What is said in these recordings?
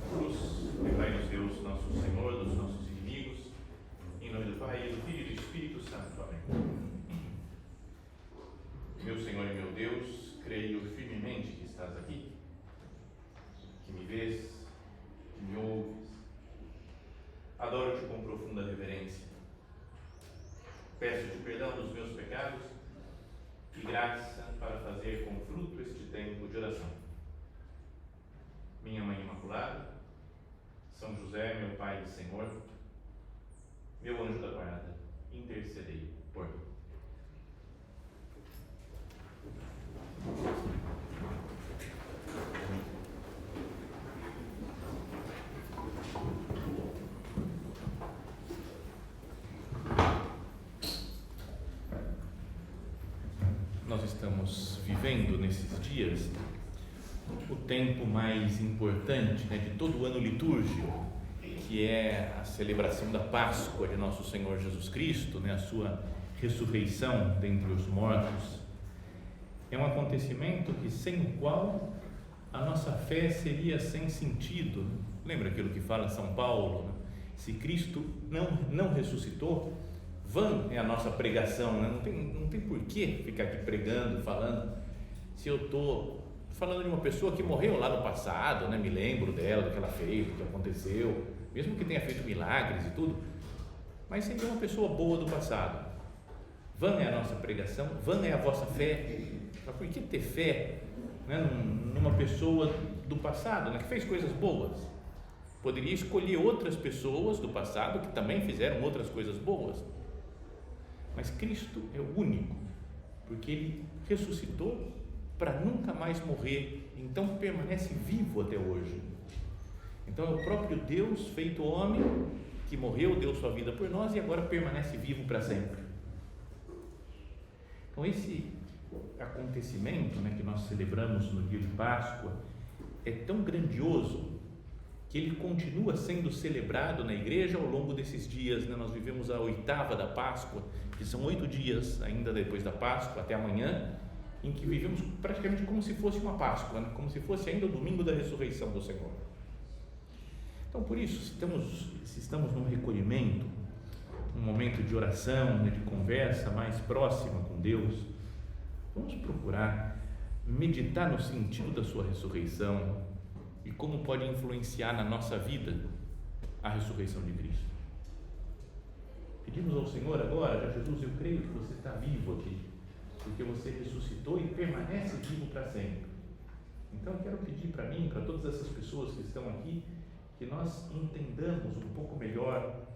cruz, livrai-nos Deus, nosso Senhor, dos nossos inimigos, em nome do Pai, do Filho e do Espírito Santo. Amém. Meu Senhor e meu Deus, creio firmemente que estás aqui, que me vês, que me ouves. Adoro-te com profunda reverência. Peço-te perdão dos meus pecados e graça para fazer com fruto este tempo de oração. Minha Mãe Imaculada, São José, meu Pai e Senhor, meu anjo da guarda, intercedei por mim. Nós estamos vivendo nesses dias o tempo mais importante, de todo o ano litúrgico, que é a celebração da Páscoa de nosso Senhor Jesus Cristo, a sua ressurreição dentre os mortos. É um acontecimento que sem o qual a nossa fé seria sem sentido. Lembra aquilo que fala São Paulo? Se Cristo não ressuscitou, vã é a nossa pregação, Não tem por que ficar aqui pregando, falando. Se eu estou falando de uma pessoa que morreu lá no passado, me lembro dela, do que ela fez, do que aconteceu, mesmo que tenha feito milagres e tudo, mas seria uma pessoa boa do passado. Vã é a nossa pregação, vã é a vossa fé. Mas por que ter fé numa pessoa do passado, que fez coisas boas? Poderia escolher outras pessoas do passado que também fizeram outras coisas boas. Mas Cristo é o único, porque Ele ressuscitou para nunca mais morrer, então permanece vivo até hoje. Então é o próprio Deus feito homem, que morreu, deu sua vida por nós e agora permanece vivo para sempre. Então esse acontecimento que nós celebramos no dia de Páscoa é tão grandioso que ele continua sendo celebrado na igreja ao longo desses dias. Nós vivemos a oitava da Páscoa, que são 8 dias ainda depois da Páscoa, até amanhã, em que vivemos praticamente como se fosse uma Páscoa, como se fosse ainda o domingo da ressurreição do Senhor. Então, por isso, se estamos num recolhimento, um momento de oração, de conversa mais próxima com Deus, vamos procurar meditar no sentido da sua ressurreição e como pode influenciar na nossa vida a ressurreição de Cristo. Pedimos ao Senhor agora: Jesus, eu creio que você está vivo aqui, porque você ressuscitou e permanece vivo para sempre. Então eu quero pedir para mim, para todas essas pessoas que estão aqui, que nós entendamos um pouco melhor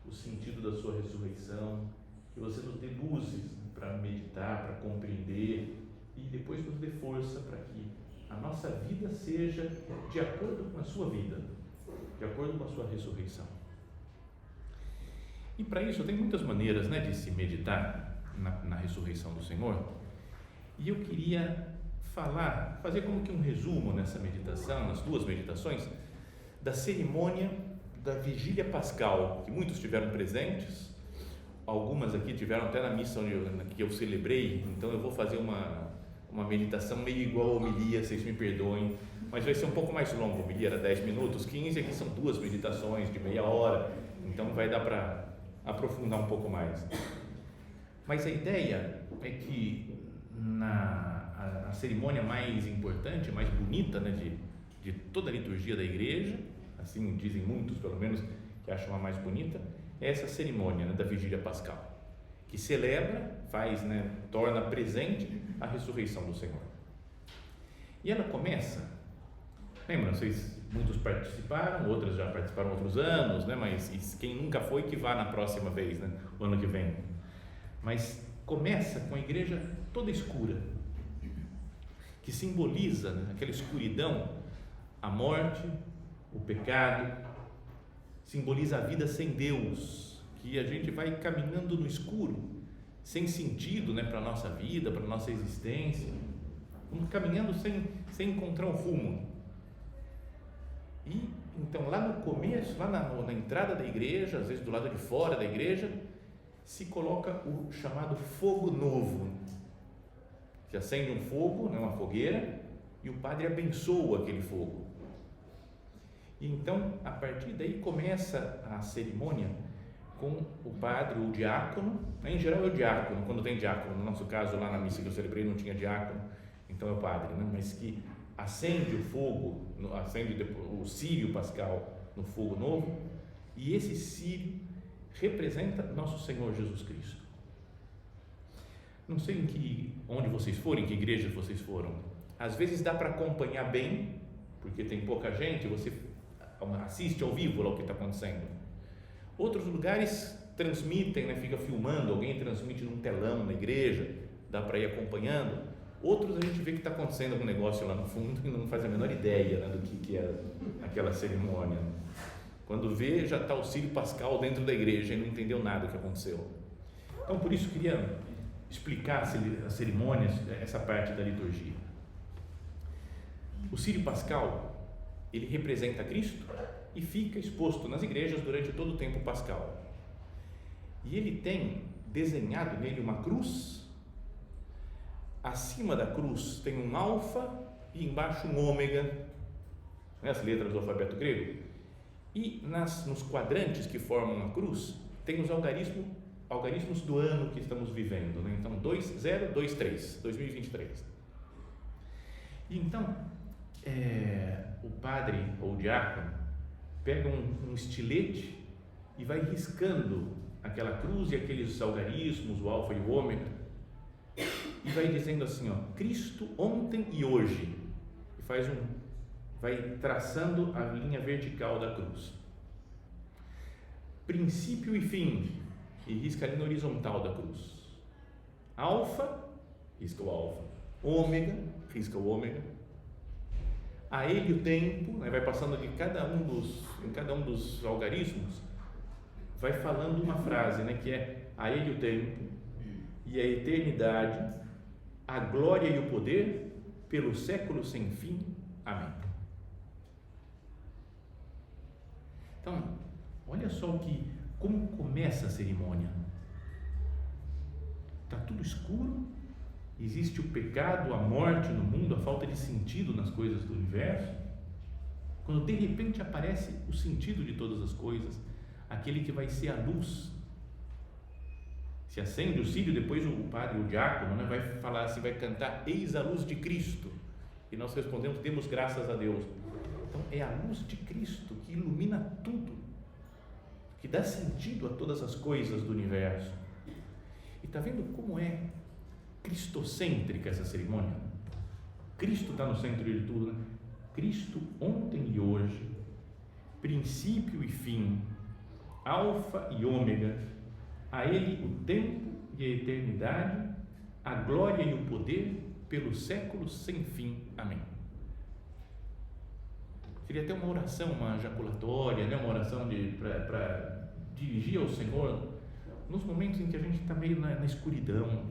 o sentido da sua ressurreição, que você nos dê luzes para meditar, para compreender e depois nos dê força para que a nossa vida seja de acordo com a sua vida, de acordo com a sua ressurreição. E para isso tem muitas maneiras de se meditar na ressurreição do Senhor, e eu queria fazer como que um resumo nessa meditação, nas 2 meditações, da cerimônia da Vigília Pascal, que muitos tiveram presentes, algumas aqui tiveram até na missa que eu celebrei, então eu vou fazer uma meditação meio igual a homilia, vocês me perdoem, mas vai ser um pouco mais longo. A homilia era 10 minutos, 15, aqui são 2 meditações de meia hora, então vai dar para aprofundar um pouco mais. Mas a ideia é que a cerimônia mais importante, mais bonita de toda a liturgia da igreja, assim dizem muitos, pelo menos, que acham a mais bonita, é essa cerimônia da Vigília Pascal, que celebra, torna presente a ressurreição do Senhor. E ela começa, lembram, muitos participaram, outros já participaram outros anos, mas quem nunca foi, que vá na próxima vez, o ano que vem. Mas começa com a igreja toda escura, que simboliza aquela escuridão, a morte, o pecado, simboliza a vida sem Deus, que a gente vai caminhando no escuro, sem sentido para a nossa vida, para a nossa existência, vamos caminhando sem encontrar um rumo. E então lá no começo, lá na entrada da igreja, às vezes do lado de fora da igreja, se coloca o chamado fogo novo, que acende um fogo, uma fogueira, e o padre abençoa aquele fogo. E então, a partir daí, começa a cerimônia com o padre, o diácono, em geral é o diácono, quando tem diácono, no nosso caso, lá na missa que eu celebrei não tinha diácono, então é o padre, mas que acende o fogo, acende o círio pascal no fogo novo, e esse círio representa nosso Senhor Jesus Cristo. Não sei onde vocês foram, em que igreja vocês foram, às vezes dá para acompanhar bem, porque tem pouca gente, você assiste ao vivo lá o que está acontecendo. Outros lugares transmitem, fica filmando, alguém transmite num telão na igreja, dá para ir acompanhando. Outros a gente vê que está acontecendo algum negócio lá no fundo e não faz a menor ideia do que é aquela cerimônia. Quando vê, já está o círio pascal dentro da igreja e não entendeu nada do que aconteceu. Então, por isso, queria explicar as cerimônias, essa parte da liturgia. O círio pascal, ele representa Cristo e fica exposto nas igrejas durante todo o tempo pascal. E ele tem desenhado nele uma cruz, acima da cruz tem um alfa e embaixo um ômega, as letras do alfabeto grego, e nos quadrantes que formam a cruz tem os algarismos do ano que estamos vivendo, então 2023. E então, o padre ou o diácono pega um estilete e vai riscando aquela cruz e aqueles algarismos, o alfa e o ômega, e vai dizendo assim, Cristo ontem e hoje, e vai traçando a linha vertical da cruz, princípio e fim, e risca a linha horizontal da cruz, alfa, risca o alfa, ômega, risca o ômega, a ele o tempo, vai passando em cada um dos algarismos, vai falando uma frase, que é a ele o tempo e a eternidade, a glória e o poder pelo século sem fim. Amém. Então, olha só como começa a cerimônia. Está tudo escuro, existe o pecado, a morte no mundo, a falta de sentido nas coisas do universo, quando de repente aparece o sentido de todas as coisas, aquele que vai ser a luz. Se acende o círio, depois o padre, o diácono, vai falar assim, vai cantar, eis a luz de Cristo, e nós respondemos, demos graças a Deus. Então é a luz de Cristo que ilumina tudo, que dá sentido a todas as coisas do universo. E está vendo como é cristocêntrica essa cerimônia? Cristo está no centro de tudo, Cristo ontem e hoje, princípio e fim, alfa e ômega, a ele o tempo e a eternidade, a glória e o poder pelos séculos sem fim. Amém. Seria até uma oração, uma jaculatória, uma oração para dirigir ao Senhor nos momentos em que a gente está meio na escuridão,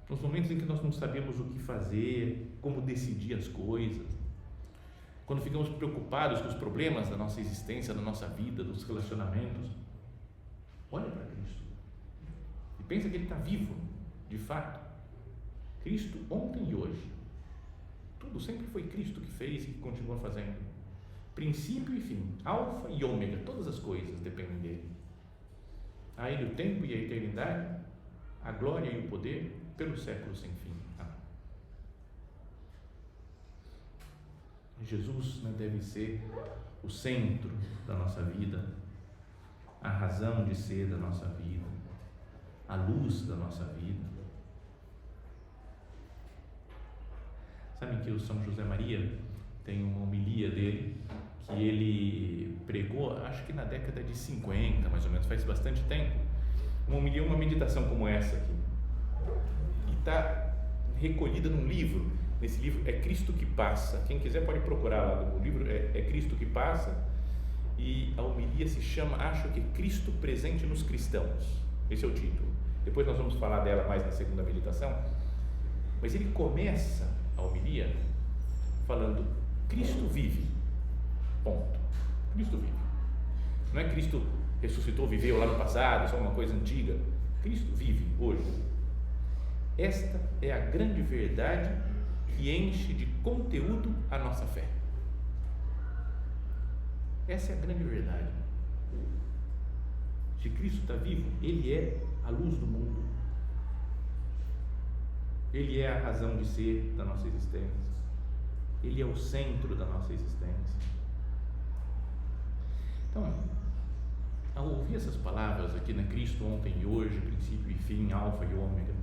nos momentos em que nós não sabemos o que fazer, como decidir as coisas, quando ficamos preocupados com os problemas da nossa existência, da nossa vida, dos relacionamentos. Olha para Cristo e pensa que Ele está vivo, de fato. Cristo ontem e hoje, tudo sempre foi Cristo que fez e que continua fazendo, princípio e fim, alfa e ômega, todas as coisas dependem dele. A Ele o tempo e a eternidade, a glória e o poder pelo século sem fim. Amém. Jesus deve ser o centro da nossa vida, a razão de ser da nossa vida, a luz da nossa vida. Sabem que o São José Maria tem uma homilia dele que ele pregou, acho que na década de 50, mais ou menos, faz bastante tempo, uma homilia, uma meditação como essa aqui, e está recolhida num livro. Nesse livro é Cristo que Passa, quem quiser pode procurar lá no livro, é Cristo que Passa, e a homilia se chama, acho que Cristo presente nos cristãos, esse é o título. Depois nós vamos falar dela mais na segunda meditação, mas ele começa a homilia falando: Cristo vive, ponto. Cristo vive, não é Cristo ressuscitou, viveu lá no passado, só uma coisa antiga. Cristo vive hoje. Esta é a grande verdade que enche de conteúdo a nossa fé. Essa é a grande verdade. Se Cristo está vivo, Ele é a luz do mundo. Ele é a razão de ser da nossa existência. Ele é o centro da nossa existência. Então, ao ouvir essas palavras aqui, né, Cristo ontem e hoje, princípio e fim, alfa e ômega,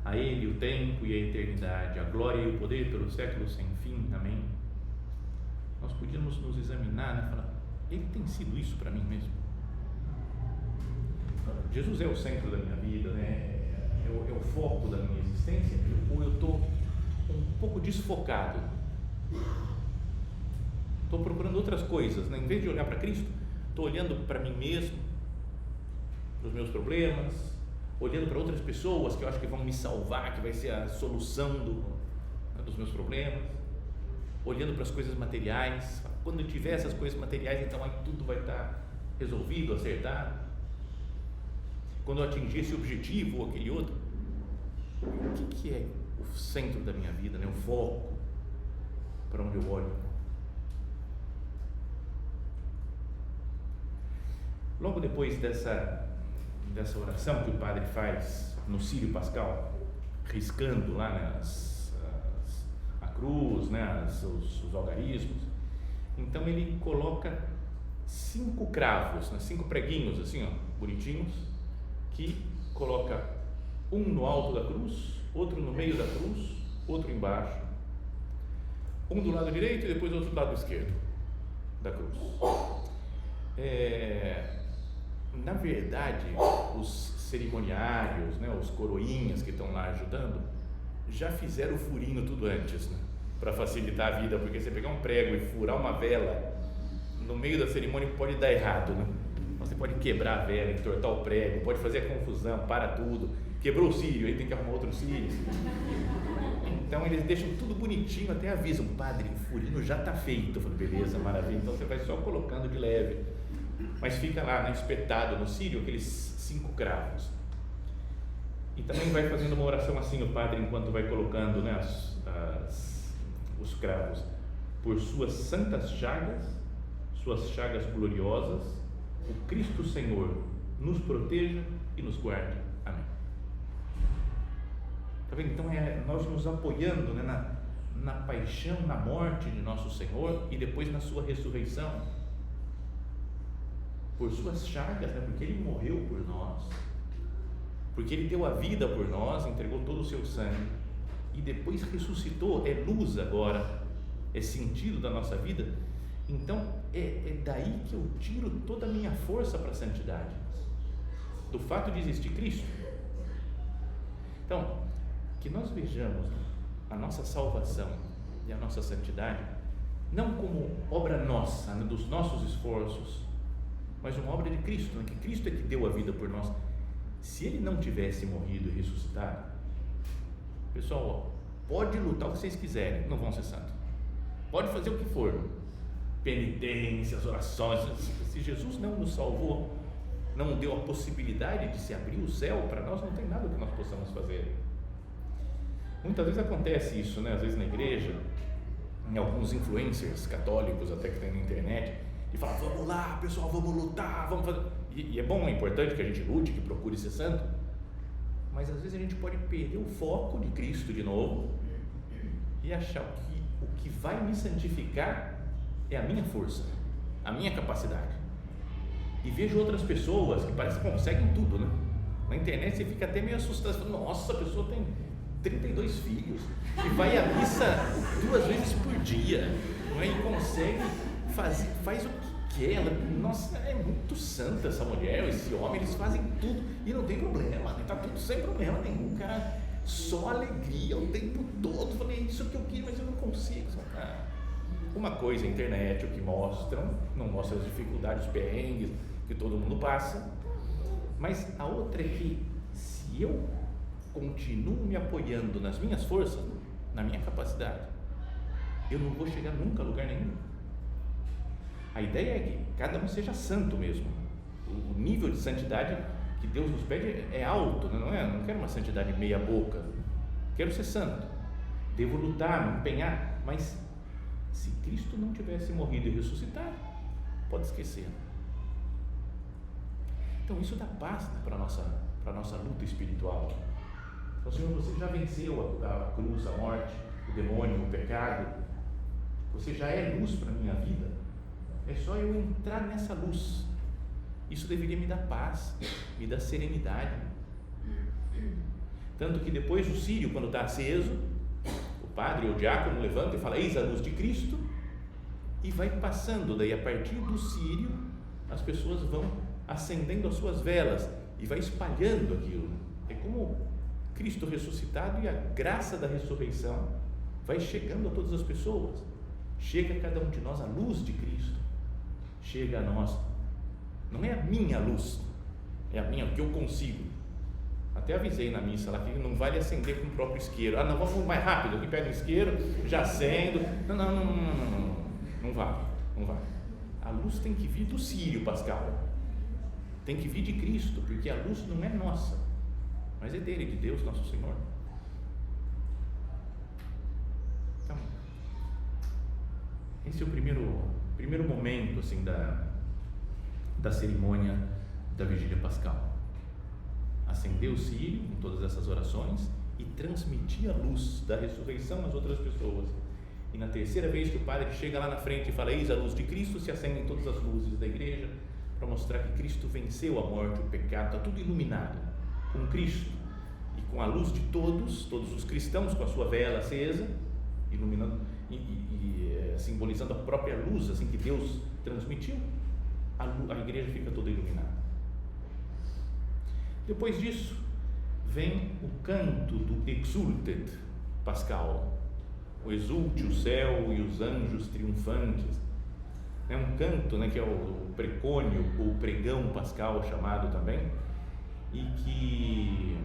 a Ele o tempo e a eternidade, a glória e o poder pelos séculos sem fim, amém? Nós podíamos nos examinar, né, falar, Ele tem sido isso para mim mesmo? Jesus é o centro da minha vida, né? É o foco da minha existência, ou eu estou um pouco desfocado? Estou procurando outras coisas, né? Em vez de olhar para Cristo, estou olhando para mim mesmo, para os meus problemas, olhando para outras pessoas que eu acho que vão me salvar, que vai ser a solução dos meus problemas, olhando para as coisas materiais. Quando eu tiver essas coisas materiais, então aí tudo vai estar resolvido, acertado. Quando eu atingir esse objetivo ou aquele outro, o que é o centro da minha vida, né? O foco, para onde eu olho? Logo depois dessa oração que o padre faz no Círio Pascal, riscando lá, né, a cruz, né, os algarismos, então ele coloca 5 cravos, né, 5 preguinhos assim, ó, bonitinhos, que coloca um no alto da cruz, outro no meio da cruz, outro embaixo, um do lado direito e depois outro do lado esquerdo da cruz. Na verdade, os cerimoniários, né, os coroinhas que estão lá ajudando, já fizeram o furinho tudo antes, né, para facilitar a vida, porque você pegar um prego e furar uma vela no meio da cerimônia pode dar errado, né? Você pode quebrar a vela, entortar o prego, pode fazer a confusão, para tudo, quebrou o círio, aí tem que arrumar outro círio. Então eles deixam tudo bonitinho, até avisam, padre, o furinho já está feito. Eu falo, beleza, maravilha, então você vai só colocando de leve, mas fica lá, né, espetado no círio aqueles 5 cravos. E também vai fazendo uma oração assim o padre, enquanto vai colocando, né, os cravos: por suas santas chagas gloriosas, o Cristo Senhor nos proteja e nos guarde. Amém. Está vendo? Então nós nos apoiando, né, na paixão, na morte de nosso Senhor e depois na sua ressurreição. Por suas chagas, né, porque Ele morreu por nós, porque Ele deu a vida por nós, entregou todo o seu sangue e depois ressuscitou, é luz agora, é sentido da nossa vida. Então é daí que eu tiro toda a minha força para a santidade, do fato de existir Cristo. Então, que nós vejamos a nossa salvação e a nossa santidade não como obra nossa, né, dos nossos esforços, mas uma obra de Cristo, né, que Cristo é que deu a vida por nós. Se Ele não tivesse morrido e ressuscitado, pessoal, pode lutar o que vocês quiserem, não vão ser santos, pode fazer o que for, penitências, orações. Se Jesus não nos salvou, não deu a possibilidade de se abrir o céu para nós, não tem nada que nós possamos fazer. Muitas vezes acontece isso, né? Às vezes na igreja, em alguns influencers católicos até que tem na internet, e fala, vamos lá pessoal, vamos lutar, vamos fazer, e é bom, é importante que a gente lute, que procure ser santo, mas às vezes a gente pode perder o foco de Cristo de novo e achar que o que vai me santificar é a minha força, a minha capacidade. E vejo outras pessoas que parece que conseguem tudo, né? Na internet você fica até meio assustado, você fala, nossa, a pessoa tem 32 filhos e vai à missa 2 vezes por dia, não é? E consegue faz o que quer, ela, nossa, é muito santa essa mulher, esse homem, eles fazem tudo e não tem problema, está tudo sem problema nenhum, cara, só alegria o tempo todo. Falei, isso que eu queria, mas eu não consigo. Uma coisa, a internet, o que mostram, não mostra as dificuldades, os perrengues que todo mundo passa, mas a outra é que se eu continuo me apoiando nas minhas forças, na minha capacidade, eu não vou chegar nunca a lugar nenhum. A ideia é que cada um seja santo mesmo. O nível de santidade que Deus nos pede é alto, não é? Não quero uma santidade meia boca, quero ser santo, devo lutar, me empenhar, mas se Cristo não tivesse morrido e ressuscitado, pode esquecer. Então isso dá paz, né, para a nossa luta espiritual. Então, Senhor, você já venceu a cruz, a morte, o demônio, o pecado. Você já é luz para a minha vida. É só eu entrar nessa luz. Isso deveria me dar paz, me dar serenidade. Tanto que depois o círio, quando está aceso, o padre ou o diácono levanta e fala: eis a luz de Cristo, e vai passando. Daí, a partir do círio, as pessoas vão acendendo as suas velas e vai espalhando aquilo. É como Cristo ressuscitado, e a graça da ressurreição vai chegando a todas as pessoas. Chega a cada um de nós a luz de Cristo. Chega a nós. Não é a minha luz, é a minha, que eu consigo. Até avisei na missa lá que não vale acender com o próprio isqueiro. Ah, não, vamos mais rápido, aqui pega o isqueiro, já acendo. Não vale. A luz tem que vir do círio pascal. Tem que vir de Cristo, porque a luz não é nossa, mas é dele, de Deus, nosso Senhor. Então, esse é o primeiro momento assim da cerimônia da Vigília Pascal. Acender o círio com todas essas orações e transmitir a luz da ressurreição às outras pessoas. E na terceira vez que o padre chega lá na frente e fala: eis a luz de Cristo, se acendem todas as luzes da igreja, para mostrar que Cristo venceu a morte, o pecado. Está tudo iluminado com Cristo e com a luz de todos os cristãos, com a sua vela acesa, iluminando e simbolizando a própria luz assim que Deus transmitiu. A igreja fica toda iluminada. Depois disso vem o canto do Exultet Pascal, o exulte o céu e os anjos triunfantes. É um canto, né, que é o precônio ou o pregão pascal chamado também, e que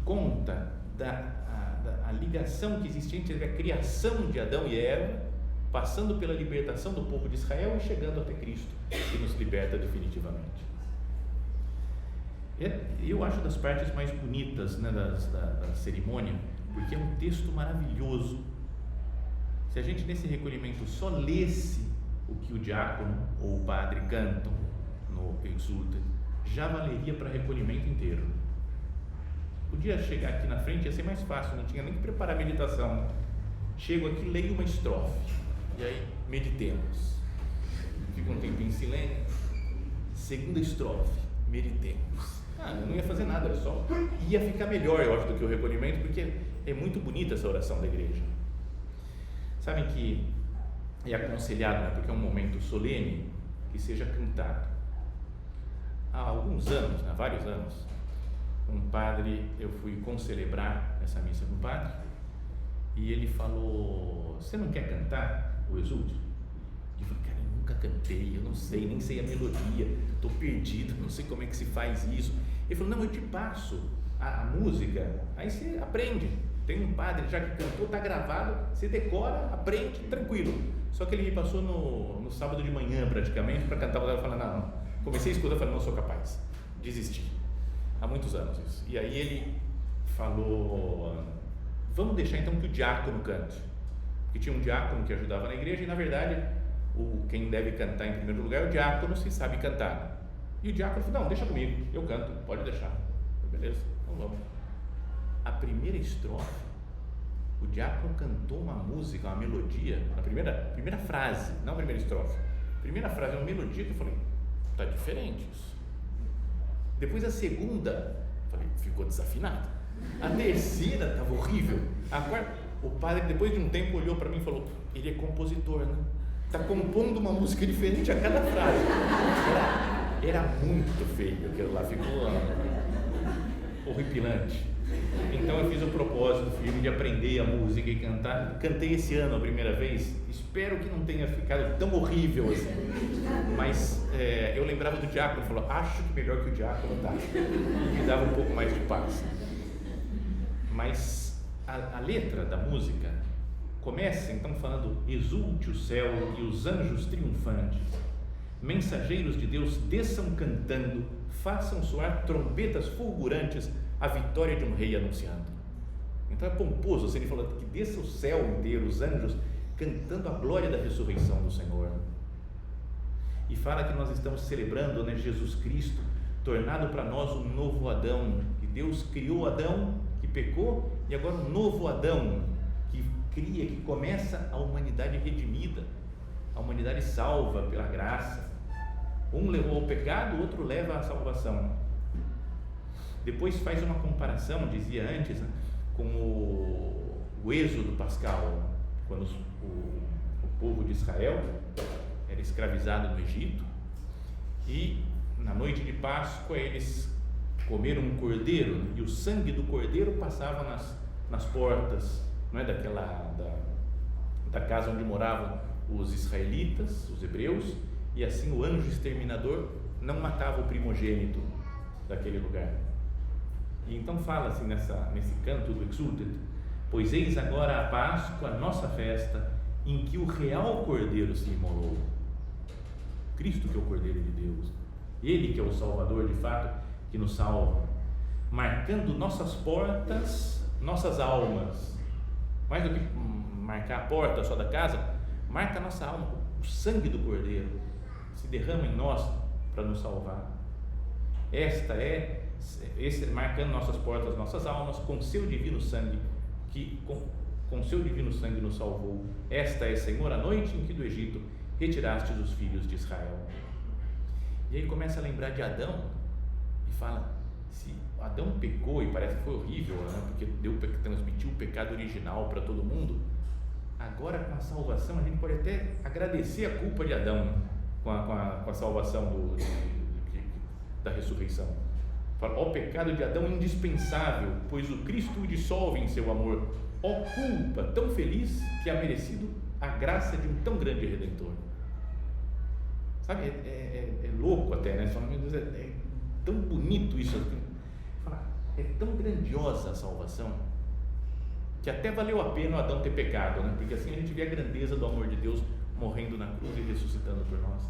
conta da ligação que existe entre a criação de Adão e Eva, passando pela libertação do povo de Israel e chegando até Cristo, que nos liberta definitivamente. Eu acho das partes mais bonitas, né, da cerimônia, porque é um texto maravilhoso. Se a gente nesse recolhimento só lesse o que o diácono ou o padre cantam no Exultet, já valeria para recolhimento inteiro. Podia chegar aqui na frente, ia ser mais fácil, não tinha nem que preparar a meditação. Chego aqui, leio uma estrofe e aí meditemos, fica um tempo em silêncio. Segunda estrofe, meditemos. Não ia fazer nada, só ia ficar melhor, eu acho, do que o recolhimento, porque é muito bonita essa oração da igreja. Sabem que é aconselhado, né, porque é um momento solene, que seja cantado. Há alguns anos, há vários anos, um padre, eu fui concelebrar essa missa com o padre, e ele falou: você não quer cantar o Exultet? Eu falei: cara, eu nunca cantei, eu não sei, nem sei a melodia, estou perdido, não sei como é que se faz isso. Ele falou: não, eu te passo a música, aí você aprende. Tem um padre já que cantou, está gravado, você decora, aprende, tranquilo. Só que ele me passou no sábado de manhã praticamente para cantar. Eu falei: não, comecei a escutar, falei: não sou capaz, desisti. Há muitos anos isso. E aí ele falou: vamos deixar então que o diácono cante, porque tinha um diácono que ajudava na igreja e na verdade quem deve cantar em primeiro lugar é o diácono, se sabe cantar. E o diácono falou: não, deixa comigo, eu canto, pode deixar. Beleza, então vamos. A primeira estrofe, o diácono cantou uma música, uma melodia, a primeira frase, não a primeira estrofe, primeira frase é uma melodia que eu falei: está diferente isso. Depois a segunda, falei: ficou desafinado. A terceira estava horrível. A quarta, o padre depois de um tempo olhou para mim e falou: ele é compositor, né? Está compondo uma música diferente a cada frase. Era muito feio aquilo lá, ficou horripilante. Então eu fiz o propósito firme de aprender a música e cantar. Cantei esse ano a primeira vez, espero que não tenha ficado tão horrível assim, mas eu lembrava do diácono, falou: acho que melhor que o diácono tá, e me dava um pouco mais de paz. Mas a letra da música começa então falando: exulte o céu e os anjos triunfantes, mensageiros de Deus desçam cantando, façam soar trombetas fulgurantes, a vitória de um rei anunciando. Então é pomposo, assim, ele falou que desça o céu inteiro, os anjos cantando a glória da ressurreição do Senhor. fala que nós estamos celebrando, né, Jesus Cristo, tornado para nós um novo Adão, que Deus criou Adão, que pecou, e agora um novo Adão, que cria, que começa a humanidade redimida, a humanidade salva pela graça. Um levou ao pecado, o outro leva à salvação. Depois faz uma comparação, dizia antes, né, com o êxodo pascal, quando o povo de Israel era escravizado no Egito, e na noite de Páscoa eles comeram um cordeiro, né, e o sangue do cordeiro passava nas portas, não é, da casa onde moravam os israelitas, os hebreus, e assim o anjo exterminador não matava o primogênito daquele lugar. E então fala assim nesse canto do Exultet: pois eis agora a Páscoa, a nossa festa, em que o real cordeiro se imolou. Cristo, que é o Cordeiro de Deus, Ele que é o Salvador de fato, que nos salva, marcando nossas portas, nossas almas. Mais do que marcar a porta só da casa, marca a nossa alma. O sangue do Cordeiro se derrama em nós para nos salvar. Marcando nossas portas, nossas almas, com seu divino sangue, que com seu divino sangue nos salvou. Esta é, Senhor, a noite em que do Egito retirastes os filhos de Israel. E aí começa a lembrar de Adão e fala: se Adão pecou, e parece que foi horrível, né? Porque transmitiu o pecado original para todo mundo. Agora, com a salvação, a gente pode até agradecer a culpa de Adão, né? com a salvação da ressurreição. Fala: ó pecado de Adão indispensável, pois o Cristo o dissolve em seu amor. Ó culpa tão feliz que há merecido a graça de um tão grande Redentor. Sabe, é louco até, né? É tão bonito isso. É tão grandiosa a salvação, que até valeu a pena Adão ter pecado, né? Porque assim a gente vê a grandeza do amor de Deus morrendo na cruz e ressuscitando por nós.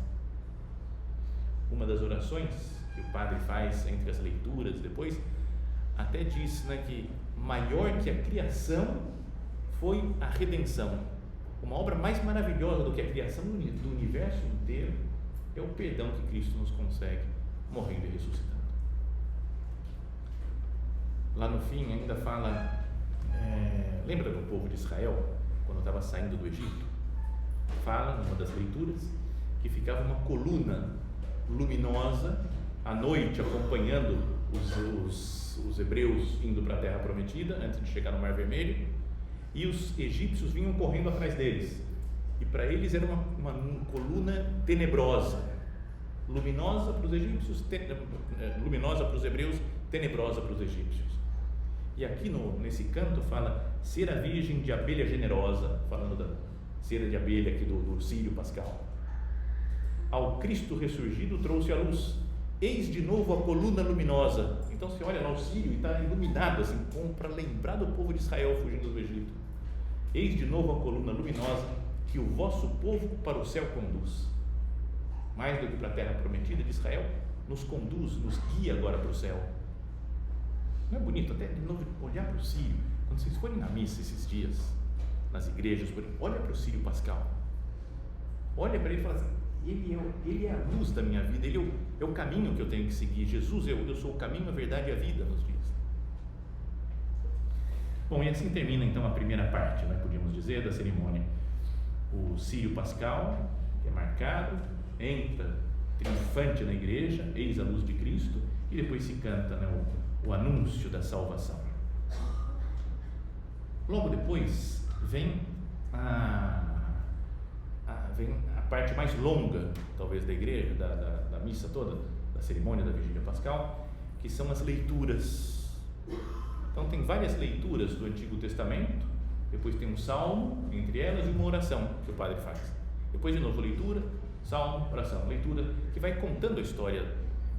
Uma das orações que o padre faz entre as leituras depois, até diz, né, que maior que a criação foi a redenção. Uma obra mais maravilhosa do que a criação do universo inteiro é o perdão que Cristo nos concede morrendo e ressuscitando. Lá no fim ainda fala, lembra do povo de Israel quando estava saindo do Egito? Fala numa das leituras que ficava uma coluna luminosa à noite acompanhando os hebreus indo para a terra prometida antes de chegar no Mar Vermelho, e os egípcios vinham correndo atrás deles, e para eles era uma coluna tenebrosa, luminosa para os egípcios, luminosa para os hebreus, tenebrosa para os egípcios. E aqui nesse canto fala: ser a virgem de abelha generosa, falando da cera de abelha aqui do Sírio Pascal. Ao Cristo ressurgido trouxe a luz, eis de novo a coluna luminosa. Então você olha lá o Sírio e está iluminado assim, para lembrar do povo de Israel fugindo do Egito. Eis de novo a coluna luminosa que o vosso povo para o céu conduz. Mais do que para a terra prometida de Israel, nos conduz, nos guia agora para o céu. Não é bonito até de novo olhar para o Sírio? Quando vocês forem na missa esses dias, nas igrejas, olha para o Sírio Pascal, olha para ele e fala assim: ele é a luz da minha vida, ele é o caminho que eu tenho que seguir. Jesus, eu sou o caminho, a verdade e a vida, nos diz. Bom, e assim termina então a primeira parte, né, podíamos dizer, da cerimônia. O Sírio Pascal, que é marcado, entra triunfante na igreja, eis a luz de Cristo, e depois se canta, né, o anúncio da salvação. Logo depois vem a parte mais longa, talvez, da igreja, da missa toda, da cerimônia da Vigília Pascal, que são as leituras. Então tem várias leituras do Antigo Testamento, depois tem um salmo entre elas e uma oração que o padre faz. Depois de novo leitura, salmo, oração, leitura, que vai contando a história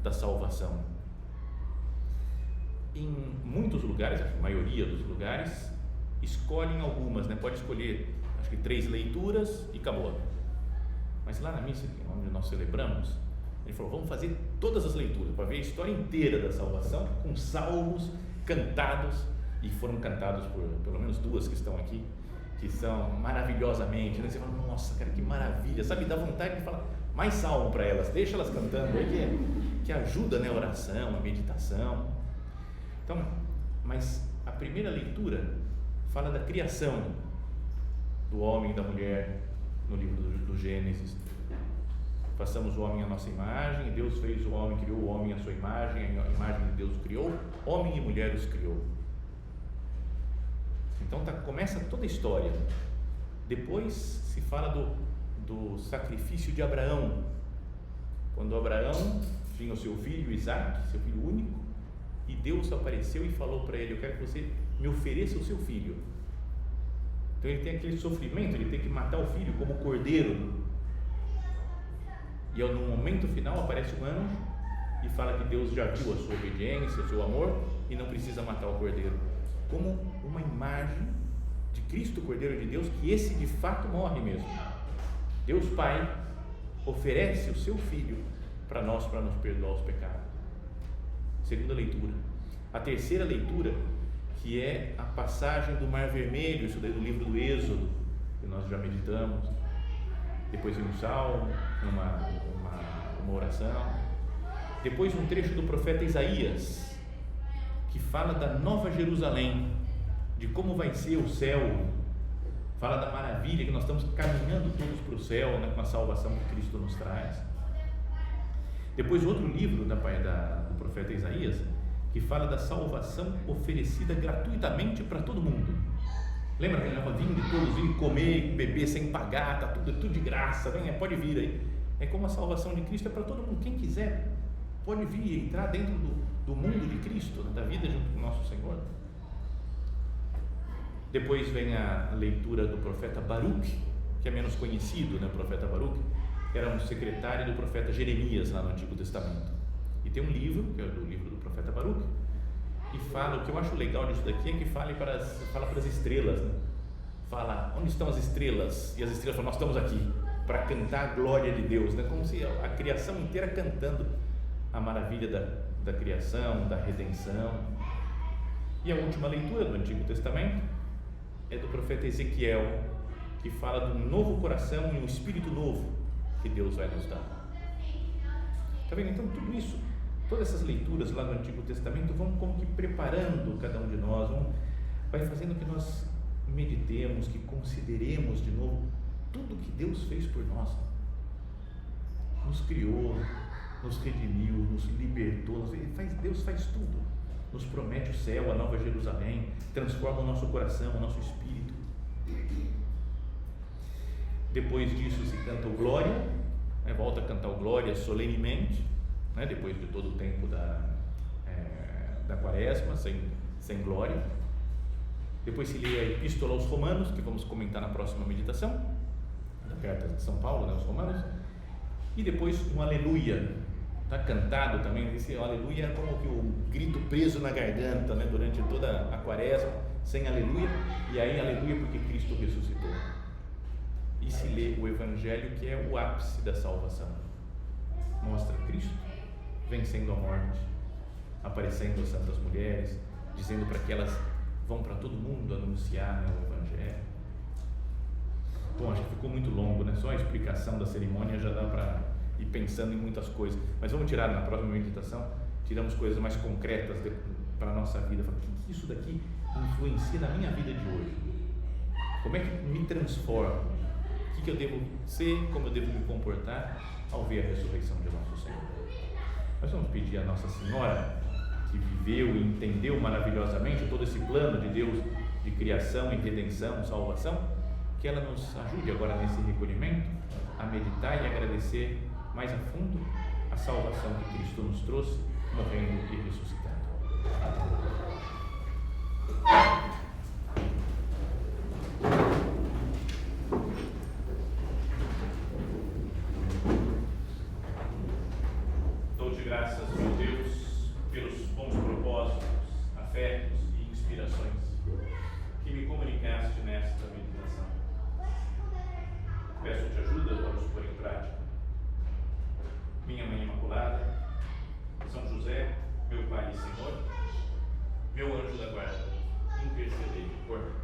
da salvação. Em muitos lugares, a maioria dos lugares, escolhem algumas, né? Pode escolher, acho que 3 leituras e acabou. Mas lá na missa, onde nós celebramos, ele falou: vamos fazer todas as leituras para ver a história inteira da salvação, com salmos cantados, e foram cantados por pelo menos 2 que estão aqui, que são maravilhosamente, né? Você fala, nossa, cara, que maravilha, sabe? Dá vontade de falar mais salmo para elas, deixa elas cantando aí, que ajuda, né? A oração, a meditação. Então, mas a primeira leitura fala da criação do homem e da mulher no livro do Gênesis. Façamos o homem à nossa imagem, e Deus fez o homem, criou o homem à sua imagem, a imagem de Deus o criou, homem e mulher os criou. Então começa toda a história. Depois se fala do sacrifício de Abraão, quando Abraão tinha o seu filho Isaque, seu filho único, e Deus apareceu e falou para ele, eu quero que você me ofereça o seu filho. Então ele tem aquele sofrimento, ele tem que matar o filho como cordeiro, e no momento final aparece um anjo e fala que Deus já viu a sua obediência, o seu amor, e não precisa matar o cordeiro, como uma imagem de Cristo, Cordeiro de Deus, que esse de fato morre mesmo. Deus Pai oferece o seu Filho para nós perdoar os pecados. Segunda leitura. A terceira leitura, que é a passagem do Mar Vermelho, isso daí do livro do Êxodo, que nós já meditamos. Depois vem um salmo, uma oração. Depois um trecho do profeta Isaías, que fala da Nova Jerusalém, de como vai ser o céu, fala da maravilha que nós estamos caminhando todos para o céu, né, com a salvação que Cristo nos traz. Depois outro livro do profeta Isaías, que fala da salvação oferecida gratuitamente para todo mundo. Lembra que ele estava vindo, todos virem comer, beber sem pagar, tá tudo de graça, vem, pode vir aí. É como a salvação de Cristo é para todo mundo, quem quiser pode vir, entrar dentro do mundo de Cristo, da vida junto com o nosso Senhor. Depois vem a leitura do profeta Baruque, que é menos conhecido, né? O profeta Baruque era um secretário do profeta Jeremias lá no Antigo Testamento, e tem um livro, que é o livro do profeta Baruque, e fala, o que eu acho legal disso daqui é que fala para as estrelas, né? Fala, onde estão as estrelas? E as estrelas falam, nós estamos aqui para cantar a glória de Deus, né? Como se a criação inteira cantando a maravilha da criação, da redenção. E a última leitura do Antigo Testamento é do profeta Ezequiel, que fala de um novo coração e um espírito novo que Deus vai nos dar. Está vendo? Então tudo isso, todas essas leituras lá do Antigo Testamento vão como que preparando cada um de nós, vai fazendo que nós meditemos, que consideremos de novo tudo que Deus fez por nós. Nos criou, nos redimiu, nos libertou, Deus faz tudo, nos promete o céu, a Nova Jerusalém, transforma o nosso coração, o nosso espírito. Depois disso se canta o Glória, né? Volta a cantar o Glória solenemente, né? Depois de todo o tempo da Quaresma, sem glória. Depois se lê a Epístola aos Romanos, que vamos comentar na próxima meditação, da carta de São Paulo, né, aos Romanos. E depois um Aleluia, está cantado também. Esse Aleluia é como que o grito preso na garganta, né, durante toda a Quaresma, sem Aleluia, e aí Aleluia porque Cristo ressuscitou. E se lê o Evangelho, que é o ápice da salvação, mostra Cristo vencendo a morte, aparecendo às santas mulheres, dizendo para que elas vão para todo mundo anunciar, né, o Evangelho. Bom, acho que ficou muito longo, né? Só a explicação da cerimônia já dá para ir pensando em muitas coisas, mas vamos tirar na próxima meditação, tiramos coisas mais concretas para a nossa vida. O que isso daqui influencia na minha vida de hoje? Como é que me transforma? O que eu devo ser, como eu devo me comportar ao ver a ressurreição de nosso Senhor? Nós vamos pedir a Nossa Senhora, que viveu e entendeu maravilhosamente todo esse plano de Deus de criação e redenção, salvação, que ela nos ajude agora nesse recolhimento a meditar e agradecer mais a fundo a salvação que Cristo nos trouxe, morrendo e ressuscitando. Dou-te graças, meu Deus, pelos bons propósitos, afetos e inspirações que me comunicaste nesta meditação. Peço-te ajuda para os pôr em prática. Minha Mãe Imaculada, São José, meu Pai e Senhor, meu anjo da guarda, intercedei por mim.